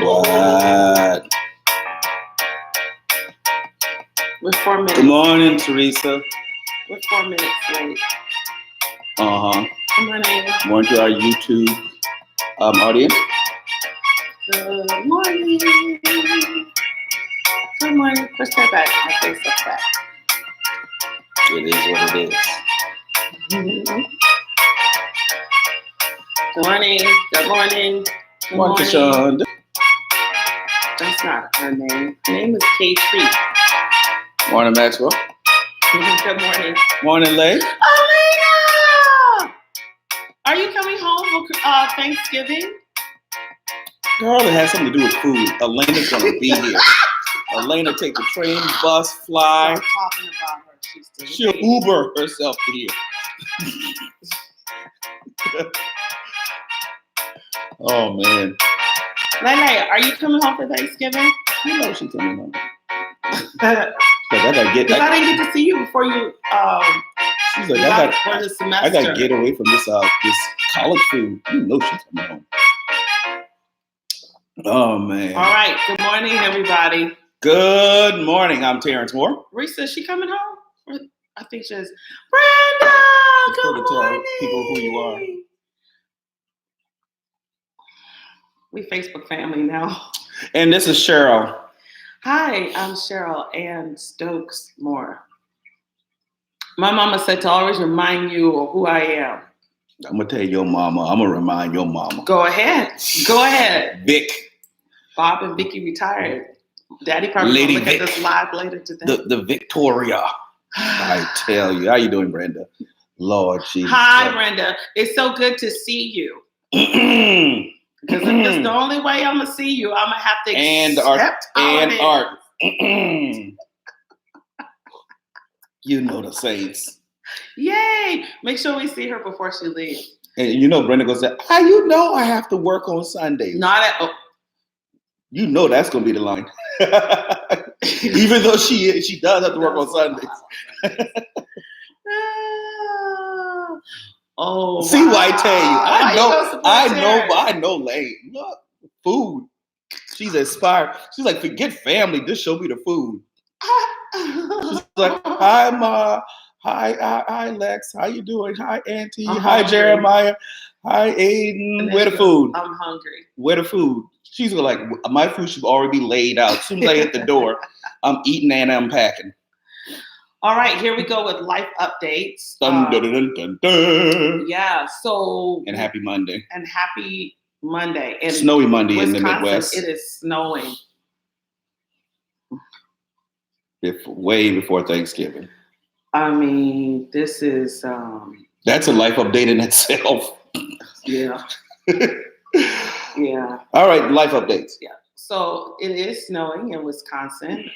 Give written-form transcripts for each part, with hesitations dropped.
What? We're 4 minutes. Good morning, Teresa. We're 4 minutes late. Uh-huh. Good morning. Morning to our YouTube audience. Good morning. Good morning. Push that back. My face up back. It is what it is. Mm-hmm. Good morning. Good morning. Good Morning, Kashonda. That's not her name. Her name is Kay Treat. Morning, Maxwell. Good morning. Morning, Lay. Elena! Are you coming home for Thanksgiving? Girl, it has something to do with food. Elena's going to be here. Elena take the train, bus, fly. I'm talking about her. She'll Uber herself here. Oh, man. Lele, are you coming home for Thanksgiving? You know she's coming home. Because I gotta get. I didn't get to see you before you. She's like, for the semester. I gotta get away from this college food. You know she's coming home. Oh man! All right. Good morning, everybody. Good morning. I'm Terrence Moore. Risa, is she coming home? I think she's Brenda. Good morning. Tell people who you are. We Facebook family now. And this is Cheryl. Hi, I'm Cheryl Ann Stokes Moore. My mama said to always remind you of who I am. I'm going to tell your mama. I'm going to remind your mama. Go ahead. Go ahead. Vic. Bob and Vicky retired. Daddy probably going to look at this live later today. The Victoria. I tell you. How you doing, Brenda? Lord Jesus. Hi, Brenda. It's so good to see you. Because if it's the only way I'm going to see you, I'm going to have to accept Art. You know the saints. Yay! Make sure we see her before she leaves. And you know Brenda goes, you know I have to work on Sundays. You know that's going to be the line. Even though she does have to work on Sundays. Oh, see wow. what I tell you. I know, Lane. Look, food. She's inspired. She's like, forget family. Just show me the food. She's like, hi, Ma. Hi, Lex. How you doing? Hi, Auntie. Hi, Jeremiah. Hi, Aiden. Where the food? I'm hungry. Where the food? She's like, my food should already be laid out. As soon as I hit the door, I'm eating and unpacking. All right, here we go with life updates. Dun, dun, dun, dun, dun. Yeah, so... And happy Monday. And snowy Monday Wisconsin, in the Midwest. It is snowing. Way before Thanksgiving. I mean, this is... That's a life update in itself. Yeah. Yeah. All right, life updates. Yeah. So it is snowing in Wisconsin.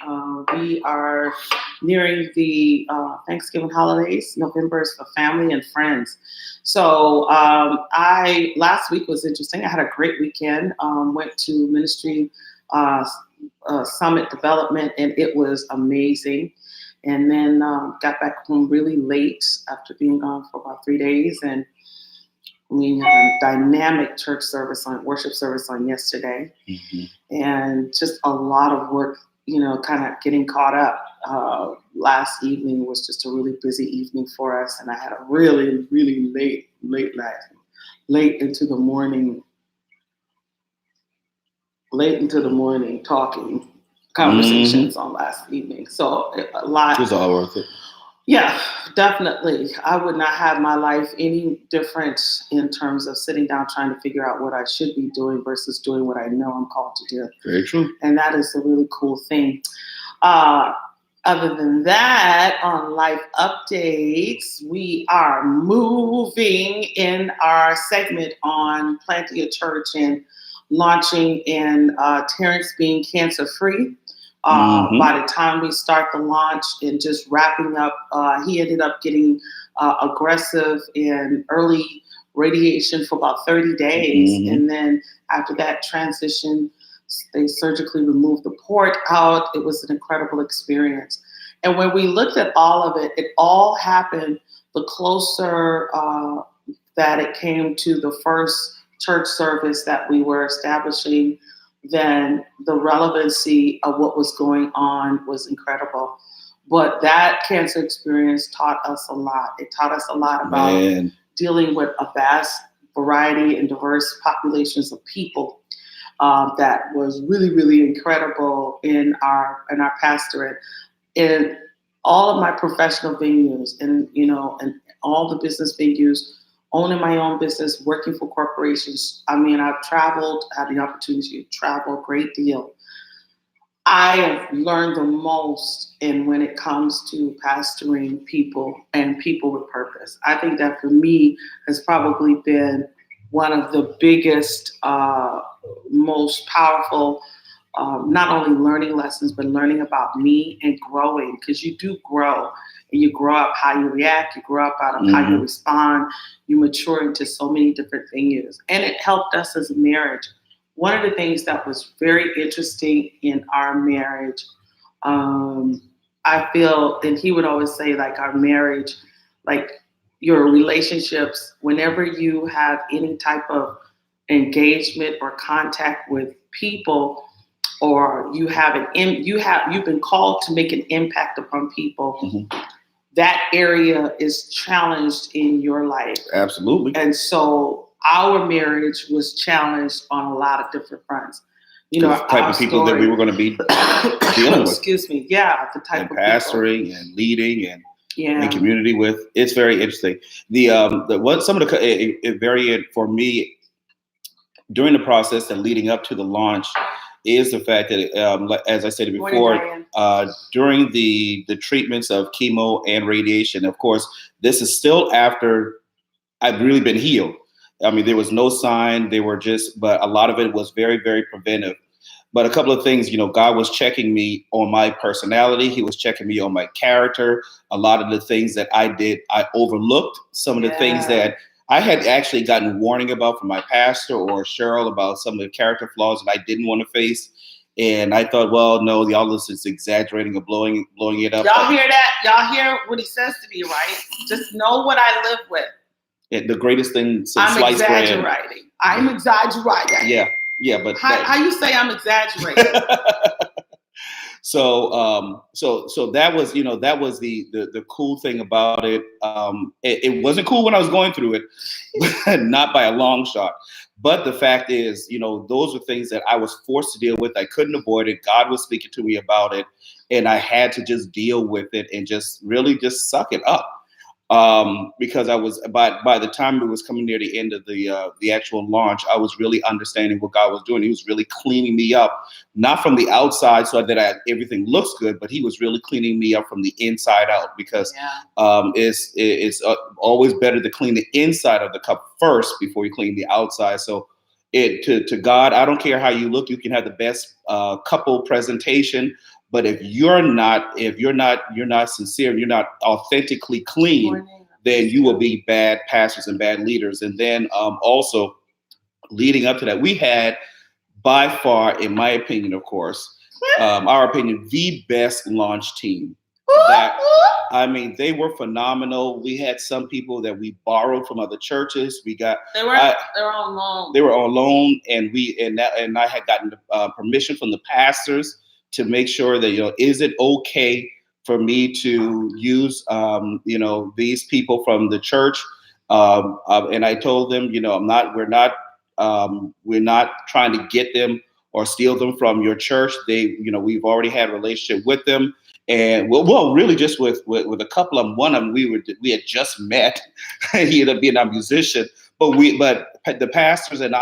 We are nearing the Thanksgiving holidays. November is for family and friends. So last week was interesting. I had a great weekend. Went to Ministry Summit Development, and it was amazing. And then got back home really late after being gone for about 3 days. And we had a dynamic worship service on yesterday. Mm-hmm. And just a lot of work, kind of getting caught up. Last evening was just a really busy evening for us. And I had a really, really late into the morning talking conversations on last evening. So a lot. It was all worth it. Yeah, definitely. I would not have my life any different in terms of sitting down trying to figure out what I should be doing versus doing what I know I'm called to do. Very true. And that is a really cool thing. Other than that, on life updates, we are moving in our segment on planting a church and launching and Terrence being cancer-free. By the time we start the launch and just wrapping up, he ended up getting aggressive in early radiation for about 30 days. Mm-hmm. And then after that transition, they surgically removed the port out. It was an incredible experience. And when we looked at all of it, it all happened the closer that it came to the first church service that we were establishing then the relevancy of what was going on was incredible. But that cancer experience taught us a lot. It taught us a lot about dealing with a vast variety and diverse populations of people. That was really, really incredible in our pastorate. In all of my professional venues, and and all the business venues, owning my own business, working for corporations. I mean, I've traveled, had the opportunity to travel a great deal. I have learned the most when it comes to pastoring people and people with purpose. I think that for me has probably been one of the biggest, most powerful, not only learning lessons, but learning about me and growing, because you do grow. And you grow up how you react, you grow up out of how you respond, you mature into so many different things. And it helped us as a marriage. One of the things that was very interesting in our marriage, I feel, and he would always say, like, our marriage, like your relationships, whenever you have any type of engagement or contact with people, or you've been called to make an impact upon people, that area is challenged in your life. Absolutely. And so our marriage was challenged on a lot of different fronts. The type of people that we were going to be dealing with. Excuse me. Yeah, the type of pastoring people. And leading and community with. It's very interesting. For me during the process and leading up to the launch is the fact that, as I said before, during the treatments of chemo and radiation, of course, this is still after I've really been healed. I mean, there was no sign. But a lot of it was very, very preventive. But a couple of things, God was checking me on my personality. He was checking me on my character. A lot of the things that I did, I overlooked. Some of the things that I had actually gotten warning about from my pastor or Cheryl about some of the character flaws that I didn't want to face. And I thought, well, no, y'all is exaggerating or blowing it up. Y'all hear that? Y'all hear what he says to me, right? Just know what I live with. The greatest thing since I'm sliced exaggerating. bread. I'm exaggerating. Yeah, but how you say I'm exaggerating? So that was, that was the cool thing about it. It wasn't cool when I was going through it, not by a long shot. But the fact is, those were things that I was forced to deal with. I couldn't avoid it. God was speaking to me about it, and I had to just deal with it and just really just suck it up. Because I was by the time it was coming near the end of the actual launch, I was really understanding what God was doing. He was really cleaning me up, not from the outside so that everything looks good, but he was really cleaning me up from the inside out, because it's always better to clean the inside of the cup first before you clean the outside. So to God, I don't care how you look. You can have the best couple presentation, but if you're not sincere, you're not authentically clean, then you will be bad pastors and bad leaders. And then also leading up to that, we had by far, in my opinion, of course, the best launch team. They were phenomenal. We had some people that we borrowed from other churches. They were on loan. They were on loan, and I had gotten permission from the pastors to make sure that, is it okay for me to use, these people from the church? And I told them, we're not trying to get them or steal them from your church. We've already had a relationship with them. And well, really just with a couple of them. One of them, we had just met. He ended up being a musician, but the pastors and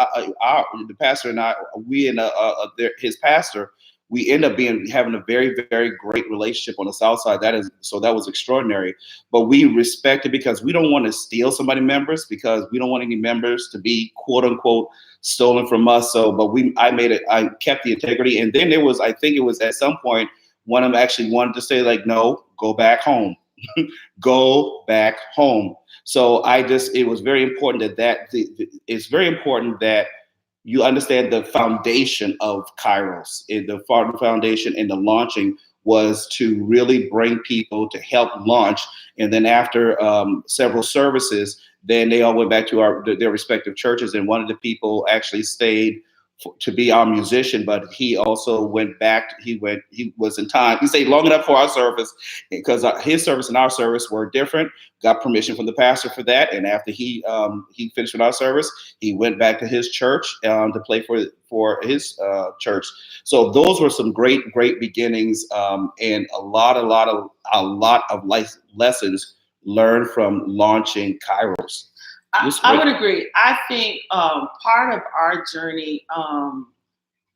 his pastor, we end up having a very, very great relationship on the South Side. That was extraordinary. But we respect it because we don't want to steal somebody's members, because we don't want any members to be quote unquote stolen from us. So, but I kept the integrity. And then I think it was at some point, one of them actually wanted to say, like, no, go back home. Go back home. So it was very important it's very important that you understand the foundation of Kairos. The foundation in the launching was to really bring people to help launch. And then after several services, then they all went back to their respective churches. And one of the people actually stayed to be our musician, but he also went back. He was in time. He stayed long enough for our service because his service and our service were different. Got permission from the pastor for that, and after he finished with our service, he went back to his church to play for his church. So those were some great beginnings, and a lot of life lessons learned from launching Kairos. I would agree. I think part of our journey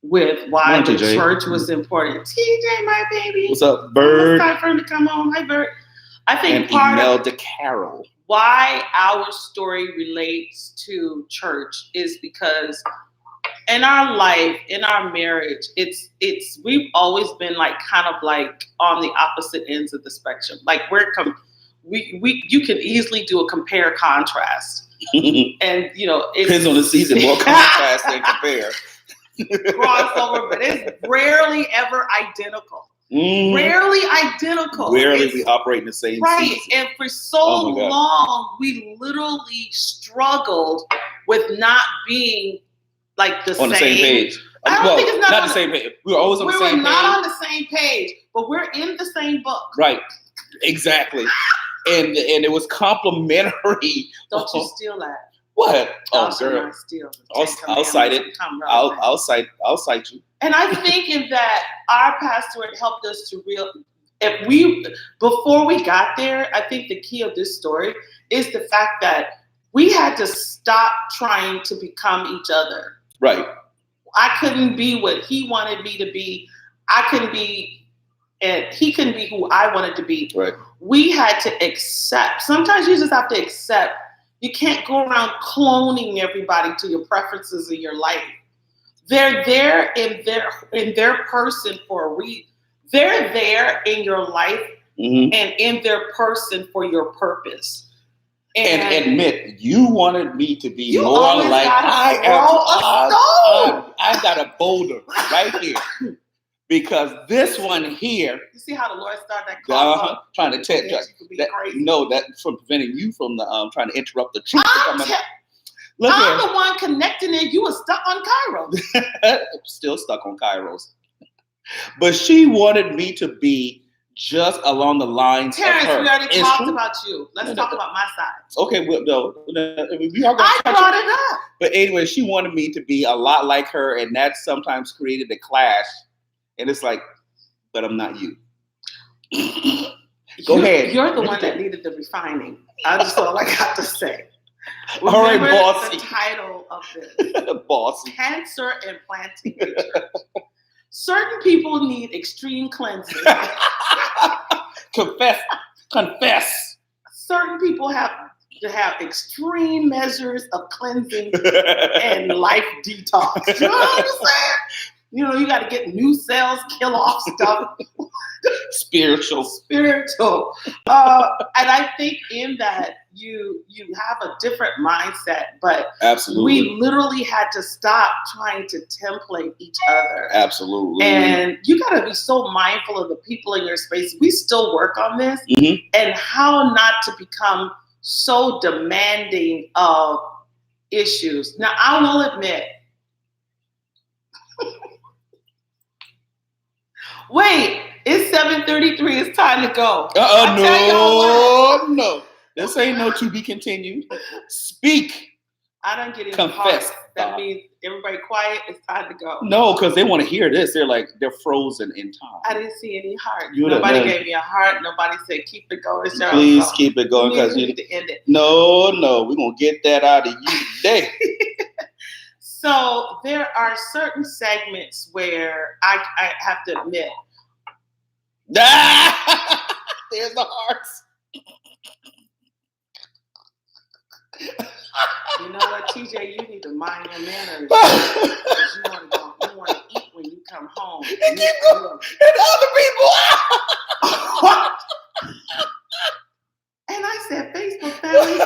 with why the church was important. TJ, my baby. What's up, Bird? It's time for him to come home. Hi, Bird. I think and part Imelda Carroll. Why our story relates to church is because in our life, in our marriage, we've always been like kind of like on the opposite ends of the spectrum. Like you can easily do a compare contrast. And it depends on the season, more contrast than compare. Crossover, but it's rarely ever identical. Rarely identical. Rarely we operate in the same season. And for so long, we literally struggled with not being like the same page. I don't think it's not the same page. We were always on the same page. We were not on the same page, but we're in the same book. Right. Exactly. And it was complimentary. Don't you steal that. What? Oh, girl. I'll cite it. I'll cite you. And I think in that our pastor had helped us to before we got there, I think the key of this story is the fact that we had to stop trying to become each other. Right. I couldn't be what he wanted me to be. I couldn't be, and he couldn't be who I wanted to be. Right. We had to accept. Sometimes you just have to accept. You can't go around cloning everybody to your preferences in your life. They're there in their person for a reason. They're there in your life and in their person for your purpose. And admit you wanted me to be more like I am. I got a boulder right here. Because this one here, you see how the Lord started that call? Trying to tell you that's from preventing you from trying to interrupt the truth. I'm the one connecting it. You were stuck on Kairos. Still stuck on Kairos. But she wanted me to be just along the lines Terrence, of her. We already talked about you. Let's talk about my side. Okay, well, no, I brought it up. But anyway, she wanted me to be a lot like her, and that sometimes created a clash. And it's like, but I'm not you. Go ahead. You're the one that needed the refining. That's all I got to say. Remember all right, bossy. The title of this. Bossy. Cancer implanting nature. Certain people need extreme cleansing. Confess. Certain people have to have extreme measures of cleansing and life detox. You know what I'm saying? You got to get new cells, kill off stuff. Spiritual. And I think in that you have a different mindset, but absolutely, we literally had to stop trying to template each other. Absolutely. And you got to be so mindful of the people in your space. We still work on this and how not to become so demanding of issues. Now, I will admit, wait, it's 7:33. It's time to go. No. This ain't no to be continued. Speak. I don't get any confess. Heart. That means everybody quiet. It's time to go. No, because they want to hear this. They're frozen in time. I didn't see any heart. Nobody gave me a heart. Nobody said keep it going. Please keep it going because you need to end it. No, we're gonna get that out of you today. So there are certain segments where I have to admit. There's the hearts. You know what, TJ? You need to mind your manners. Because you want to eat when you come home. And keep going. And other people. And I said, Facebook family.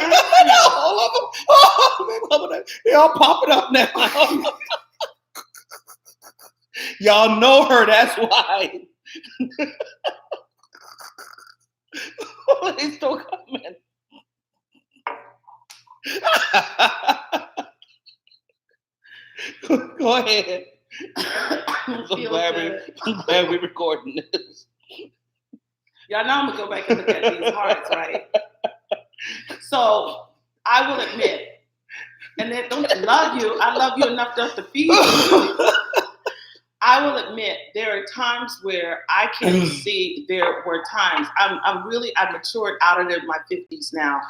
All of them. Oh, they all popping up now. Y'all know her. That's why. They still coming. Go Go ahead. I'm glad we're recording this. Y'all know I'm gonna go back and look at these hearts, right? So I will admit, and then don't love you. I love you enough just to feed you. I will admit there are times where I can see there were times I've matured out of my 50s now,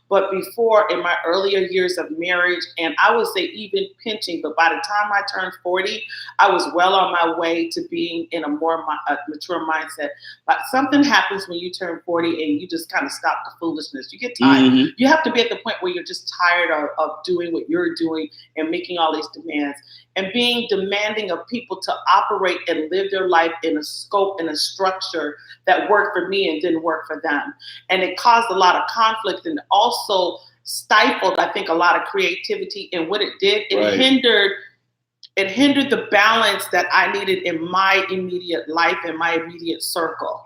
but before in my earlier years of marriage, and I would say even pinching, but by the time I turned 40, I was well on my way to being in a more mature mindset. But something happens when you turn 40 and you just kind of stop the foolishness. You get tired. Mm-hmm. You have to be at the point where you're just tired of doing what you're doing and making all these demands and being demanding of people to operate and live their life in a scope and a structure that worked for me and didn't work for them. And it caused a lot of conflict and also stifled, I think, a lot of creativity. And what it did, it hindered the balance that I needed in my immediate life and my immediate circle.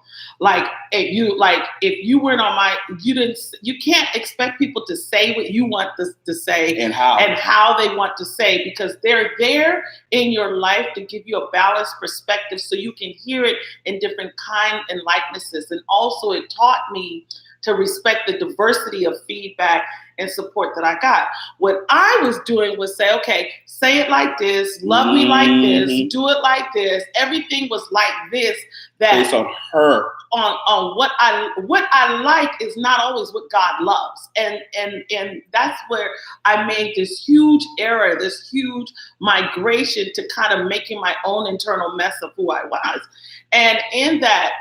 If you weren't on you can't expect people to say what you want to say and how they want to say, because they're there in your life to give you a balanced perspective so you can hear it in different kinds and likenesses. And also it taught me to respect the diversity of feedback and support that I got. What I was doing was say, okay, say it like this, love me like this, do it like this. Everything was like this. That based on her. On what I like is not always what God loves. And that's where I made this huge error, this huge migration to kind of making my own internal mess of who I was. And in that,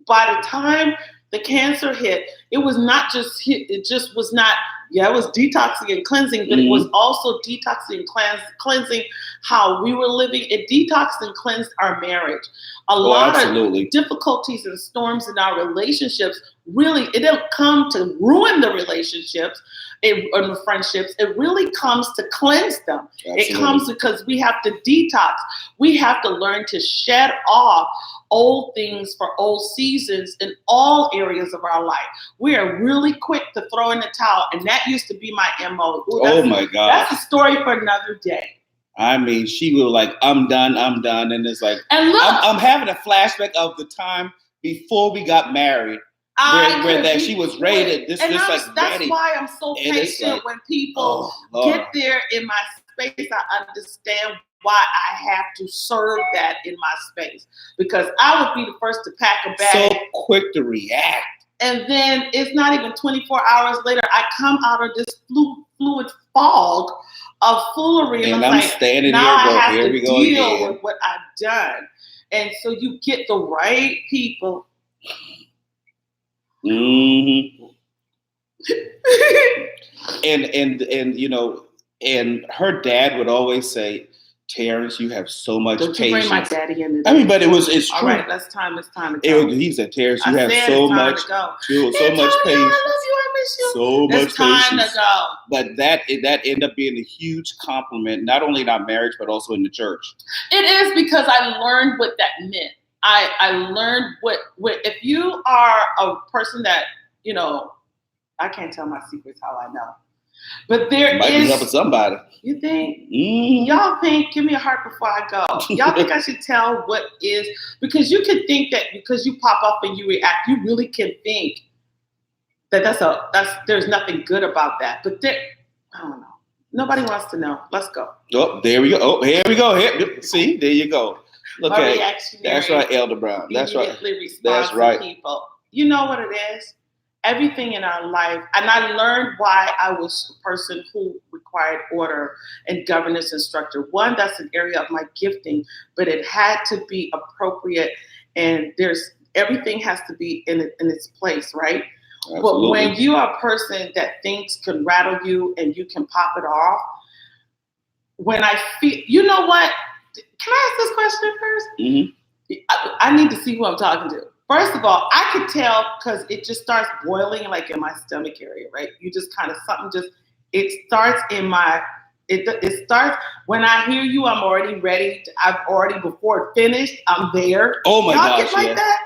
by the time the cancer hit, it was not just hit, it just was not, it was detoxing and cleansing, but it was also detoxing and cleansing how we were living. It detoxed and cleansed our marriage. A lot of difficulties and storms in our relationships, really, it didn't come to ruin the relationships or the friendships. It really comes to cleanse them. Absolutely. It comes because we have to detox. We have to learn to shed off old things for old seasons in all areas of our life. We are really quick to throw in the towel, and that used to be my MO. Oh my God. That's a story for another day. I mean, she was like, I'm done. And it's like, and look, I'm having a flashback of the time before we got married. Where that she was rated. That's why I'm so patient like, when people get there in my space. I understand why I have to serve that in my space, because I would be the first to pack a bag. So quick to react. And then it's not even 24 hours later, I come out of this fluid fog of foolery. And I'm standing now here, I have here to we go deal again. with what I've done. And so you get the right people. Mm-hmm. and you know, and her dad would always say, Terrence, you have so much patience. Don't you bring my daddy in. I mean, but it's true. All right, it's time to go. He said, Terrence, you have so much patience. I love you, I miss you. So much patience. It's time to go. But that ended up being a huge compliment, not only in our marriage, but also in the church. It is, because I learned what that meant. I learned what if you are a person that, you know, I can't tell my secrets how I know. But there might be helping somebody. You think? Y'all think, give me a heart before I go. Y'all think I should tell what is, because you can think that because you pop up and you react, you really can think that there's nothing good about that. But I don't know. Nobody wants to know. Let's go. Oh, there we go. Oh, here we go. Here, see, there you go. Look at it. That's right, Elder Brown. That's right. That's right. People. You know what it is? Everything in our life, and I learned why I was a person who required order and governance and structure. One, that's an area of my gifting, but it had to be appropriate, and everything has to be in its place, right? Absolutely. But when you are a person that things can rattle you and you can pop it off, when I feel, you know what? Can I ask this question first? Mm-hmm. I need to see who I'm talking to. First of all, I could tell because it just starts boiling like in my stomach area, right? You just kind of it starts in my, it starts, when I hear you, I'm already ready. I've already, before it finished, I'm there. Oh my gosh. Y'all get like that?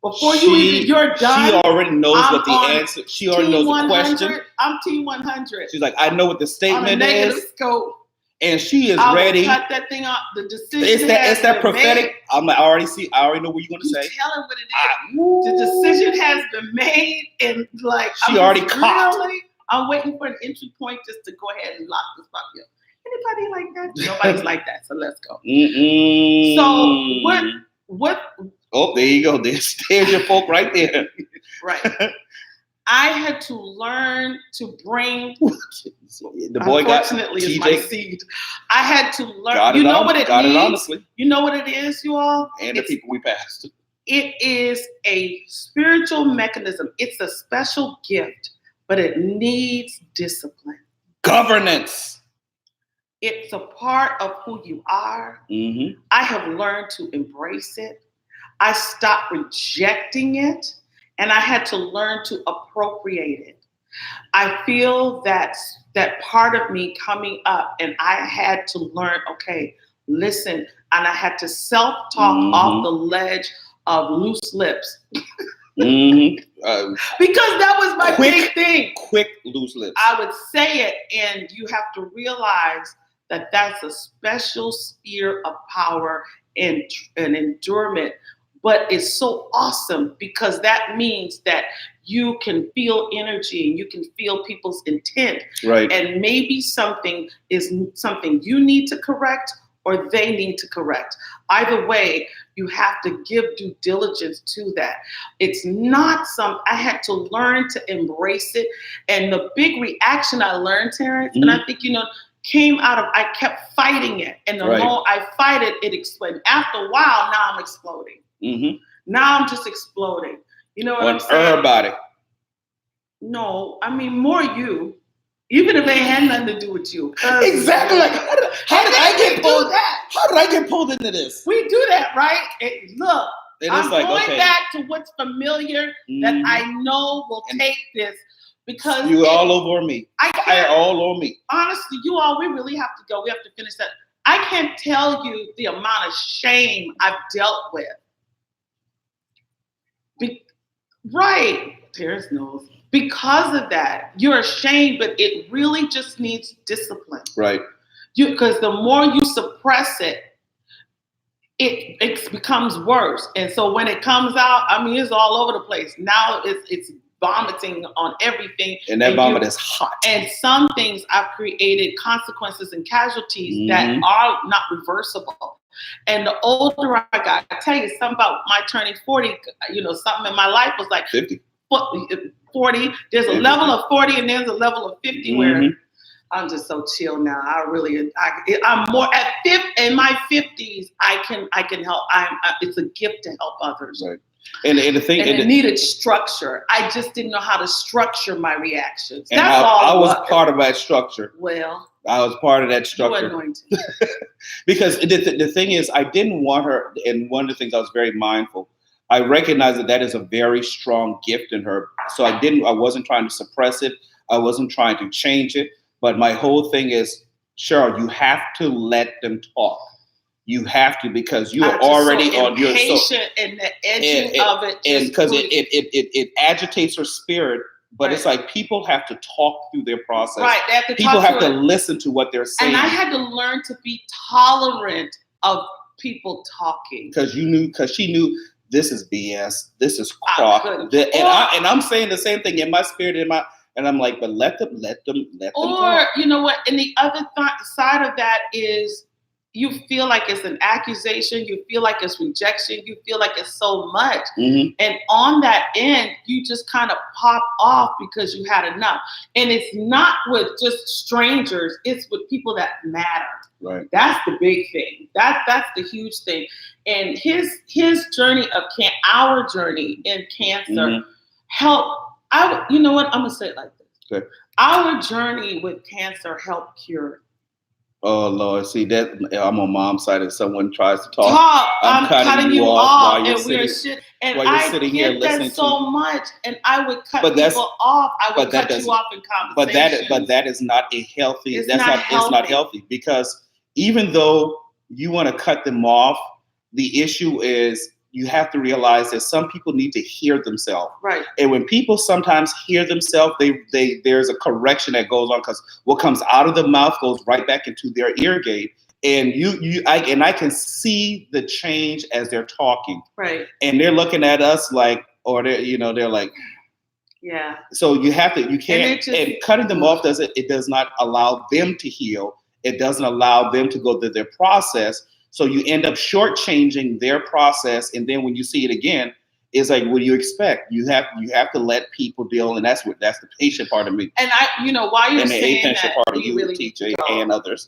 Before you're done. She already knows what the answer, she already knows the question. I'm T100. She's like, I know what the statement on a negative is. Scope. and she is I ready. cut that thing off. The decision. It's that prophetic. I already know what you're going to say. Tell her what it is. The decision has been made, and like she already caught. Really, I'm waiting for an entry point just to go ahead and lock this puppy up. Anybody like that? Nobody's like that. So let's go. So what? Oh, there you go. There's your folk right there. Right. I had to learn to bring. The boy unfortunately, got is my seed. I had to learn. You know what it means? It honestly. You know what it is, you all? And the people we passed. It is a spiritual mechanism. It's a special gift, but it needs discipline. Governance. It's a part of who you are. Mm-hmm. I have learned to embrace it. I stopped rejecting it, and I had to learn to appropriate it. I feel that part of me coming up, and I had to learn, okay, listen, and I had to self-talk off the ledge of loose lips. Because that was my big thing. Quick loose lips. I would say it, and you have to realize that that's a special sphere of power and endurance. But it's so awesome because that means that you can feel energy and you can feel people's intent. Right. And maybe something is something you need to correct or they need to correct. Either way, you have to give due diligence to that. It's not I had to learn to embrace it. And the big reaction I learned, Terrence, and I think, came out of, I kept fighting it. And the more I fight it, it exploded. After a while, now I'm exploding. Mm-hmm. Now I'm just exploding. You know what I'm saying? Everybody. No, I mean more you. Even if they had nothing to do with you. Exactly. Like, how did I get pulled? How did I get pulled into this? We do that, right? Look, I'm like, going back to what's familiar that I know will take this because you all over me. Fire all over me. Honestly, you all, we really have to go. We have to finish that. I can't tell you the amount of shame I've dealt with. Right. Terrence knows. Because of that, you're ashamed, but it really just needs discipline. Right. Because the more you suppress it, it becomes worse. And so when it comes out, I mean, it's all over the place. Now it's vomiting on everything. And that vomit is hot. And some things I've created consequences and casualties that are not reversible. And the older I got, I tell you something about my turning 40, something in my life was like 50. 40. There's a level of 40 and there's a level of 50 where I'm just so chill now. I'm more in my 50s. I can help. It's a gift to help others. Right. And the thing, and it needed structure. I just didn't know how to structure my reactions. And That's all. I was part of that structure. Well, I was part of that structure. You anointed. Because the thing is, I didn't want her, and one of the things I was very mindful. I recognize that is a very strong gift in her. So I wasn't trying to suppress it. I wasn't trying to change it. But my whole thing is, Cheryl, you have to let them talk. You have to, because you are already so on your impatient and the edging of it. And because it agitates her spirit. But it's like people have to talk through their process. Right. They have to people have to listen to what they're saying. And I had to learn to be tolerant of people talking. Because she knew this is BS. This is crap. And I'm saying the same thing in my spirit, and I'm like, but let them talk. You know what? And the other side of that is you feel like it's an accusation. You feel like it's rejection. You feel like it's so much. Mm-hmm. And on that end, you just kind of pop off because you had enough. And it's not with just strangers. It's with people that matter. Right. That's the big thing. That's the huge thing. And his journey of our journey in cancer helped. You know what? I'm gonna say it like this. Okay. Our journey with cancer helped cure it. Oh Lord, see that I'm on mom's side. If someone tries to talk, I'm cutting you off, and we're shit. And I sitting get here that so much, and I would cut people off. I would cut you off in conversation. But that is not a healthy. It's not healthy because even though you want to cut them off, the issue is you have to realize that some people need to hear themselves. Right. And when people sometimes hear themselves, there's a correction that goes on, because what comes out of the mouth goes right back into their ear gate. And I can see the change as they're talking. Right. And they're looking at us like, or they're like, yeah. So you can't, and cutting them off does not allow them to heal. It doesn't allow them to go through their process. So you end up shortchanging their process, and then when you see it again, it's like, what do you expect? You have to let people deal, and that's the patient part of me. And while you're saying that, part of you, really TJ, and others.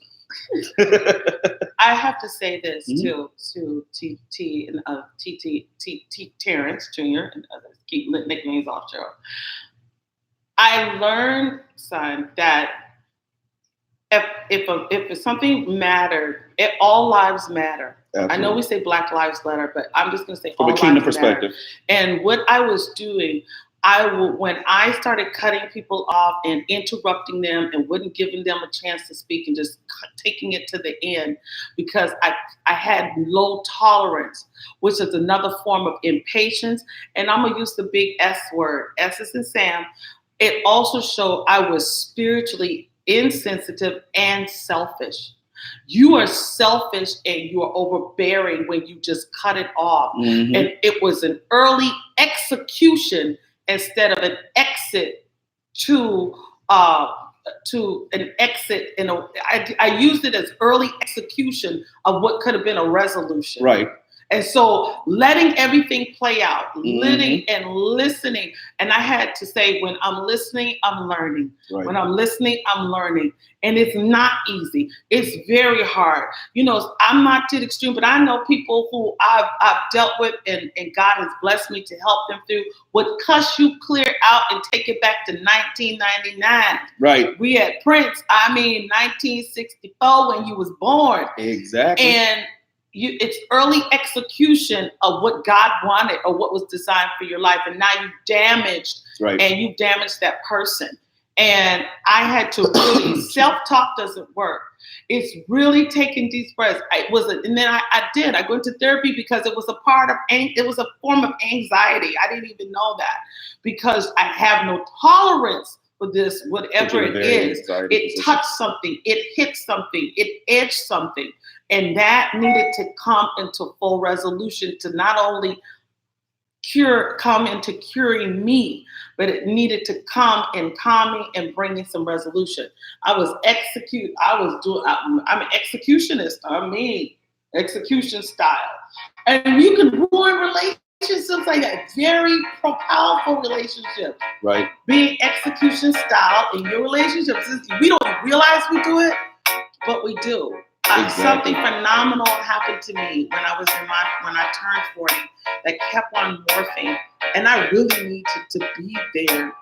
I have to say this to TT and Terrence Jr. and others. Keep nicknames off, Joe. I learned, son, that if something mattered, all lives matter. Absolutely. I know we say Black Lives Matter, but I'm just going to say from all a kingdom lives perspective. Matter. And what I was doing, when I started cutting people off and interrupting them and wouldn't giving them a chance to speak and just taking it to the end, because I had low tolerance, which is another form of impatience. And I'm going to use the big S word, S as in Sam. It also showed I was spiritually insensitive and selfish. You are selfish and you are overbearing when you just cut it off. Mm-hmm. And it was an early execution instead of an exit to an exit. I used it as early execution of what could have been a resolution. Right. And so letting everything play out, letting and listening. And I had to say, when I'm listening, I'm learning. Right. When I'm listening, I'm learning. And it's not easy. It's very hard. I'm not to the extreme, but I know people who I've dealt with and God has blessed me to help them through would cuss you clear out and take it back to 1999. Right. We had Prince, 1964 when you was born. Exactly. And it's early execution of what God wanted or what was designed for your life. And now you've damaged, right. And you've damaged that person. And I had to really, self-talk doesn't work. It's really taking deep breaths. I go into therapy because it was a form of anxiety. I didn't even know that, because I have no tolerance for this, whatever it is. It touched something, it hit something, it edged something. And that needed to come into full resolution to not only come into curing me, but it needed to come and calming and bringing some resolution. I'm an executionist. Execution style. And you can ruin relationships like that. Very powerful relationships. Right. Being execution style in your relationships. We don't realize we do it, but we do. Exactly. Something phenomenal happened to me when I turned 40 that kept on morphing, and I really needed to be there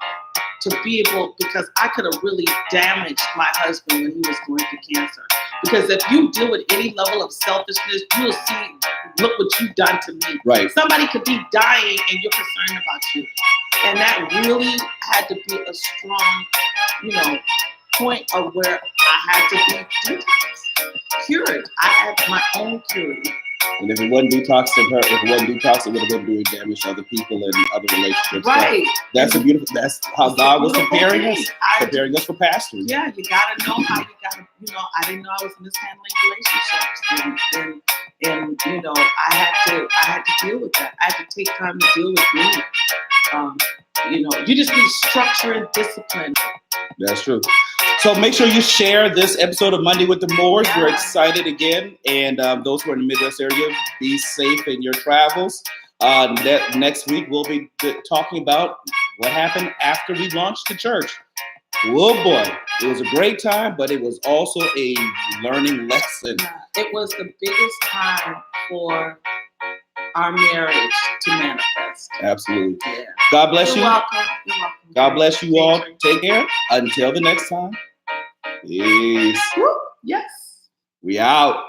to be able, because I could have really damaged my husband when he was going through cancer. Because if you deal with any level of selfishness, you'll see, look what you've done to me. Right. Somebody could be dying and you're concerned about you, and that really had to be a strong, point of where I had to be cured. I had my own cure. And if it wasn't detoxing her, it would have been doing damage to other people and other relationships. Right. That's how God was preparing us for pastoring. Yeah, you gotta know how you gotta, I didn't know I was mishandling relationships. And I had to deal with that. I had to take time to deal with me. You just need structure and discipline. That's true. So make sure you share this episode of Monday with the Moors. Yeah. We're excited again. And those who are in the Midwest area, be safe in your travels. Next week, we'll be talking about what happened after we launched the church. Oh boy, it was a great time, but it was also a learning lesson. It was the biggest time for our marriage to manifest. Absolutely. Yeah. God bless you. You're welcome. God bless you all. Take care. Until the next time. Peace. Woo. Yes. We out.